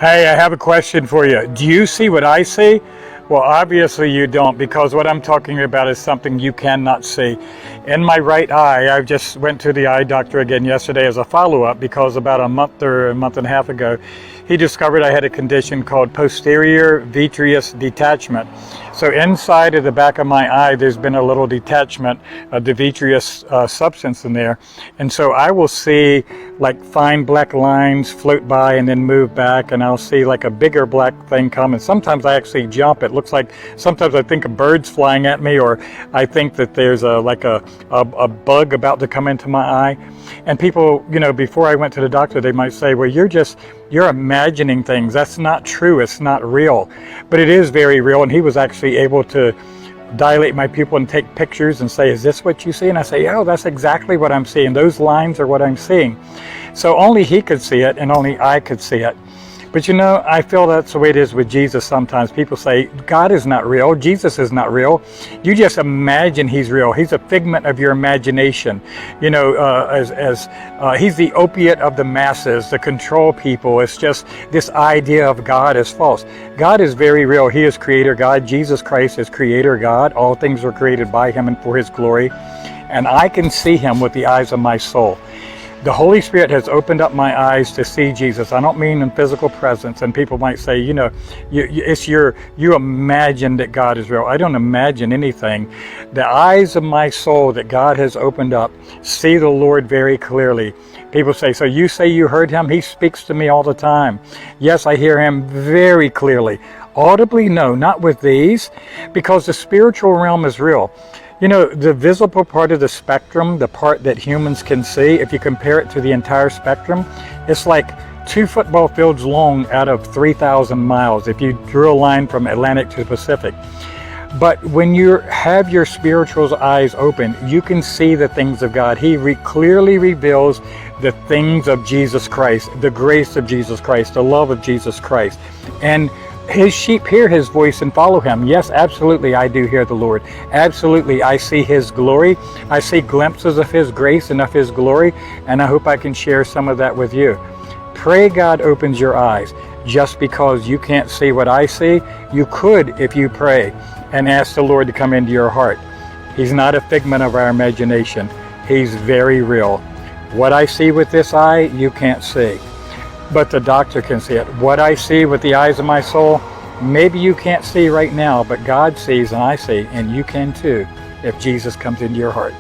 Hey, I have a question for you. Do you see what I see? Well, obviously you don't, because what I'm talking about is something you cannot see. In my right eye, I just went to the eye doctor again yesterday as a follow-up because about a month or a month and a half ago, he discovered I had a condition called posterior vitreous detachment. So inside of the back of my eye, there's been a little detachment of the vitreous substance in there. And so I will see like fine black lines float by and then move back, and I'll see like a bigger black thing come. And sometimes I actually jump. It looks like sometimes I think a bird's flying at me, or I think that there's a bug about to come into my eye. And people, before I went to the doctor, they might say, well, you're imagining things. That's not true. It's not real. But it is very real. And he was actually able to dilate my pupil and take pictures and say, is this what you see? And I say, oh, that's exactly what I'm seeing. Those lines are what I'm seeing. So only he could see it and only I could see it. But I feel that's the way it is with Jesus sometimes. People say, God is not real. Jesus is not real. You just imagine he's real. He's a figment of your imagination. He's the opiate of the masses, the control people. It's just this idea of God is false. God is very real. He is creator God. Jesus Christ is creator God. All things were created by him and for his glory. And I can see him with the eyes of my soul. The Holy Spirit has opened up my eyes to see Jesus. I don't mean in physical presence. And people might say, you imagine that God is real. I don't imagine anything. The eyes of my soul that God has opened up see the Lord very clearly. People say, so you say you heard him? He speaks to me all the time. Yes, I hear him very clearly. Audibly, no, not with these, because the spiritual realm is real. The visible part of the spectrum, the part that humans can see, if you compare it to the entire spectrum, it's like 2 football fields long out of 3,000 miles if you drew a line from Atlantic to the Pacific. But when you have your spiritual eyes open, you can see the things of God. He clearly reveals the things of Jesus Christ, the grace of Jesus Christ, the love of Jesus Christ. And his sheep hear his voice and follow him. Yes, absolutely, I do hear the Lord. Absolutely, I see his glory. I see glimpses of his grace and of his glory, and I hope I can share some of that with you. Pray God opens your eyes. Just because you can't see what I see, you could if you pray and ask the Lord to come into your heart. He's not a figment of our imagination. He's very real. What I see with this eye, you can't see. But the doctor can see it. What I see with the eyes of my soul, maybe you can't see right now, but God sees and I see, and you can too if Jesus comes into your heart.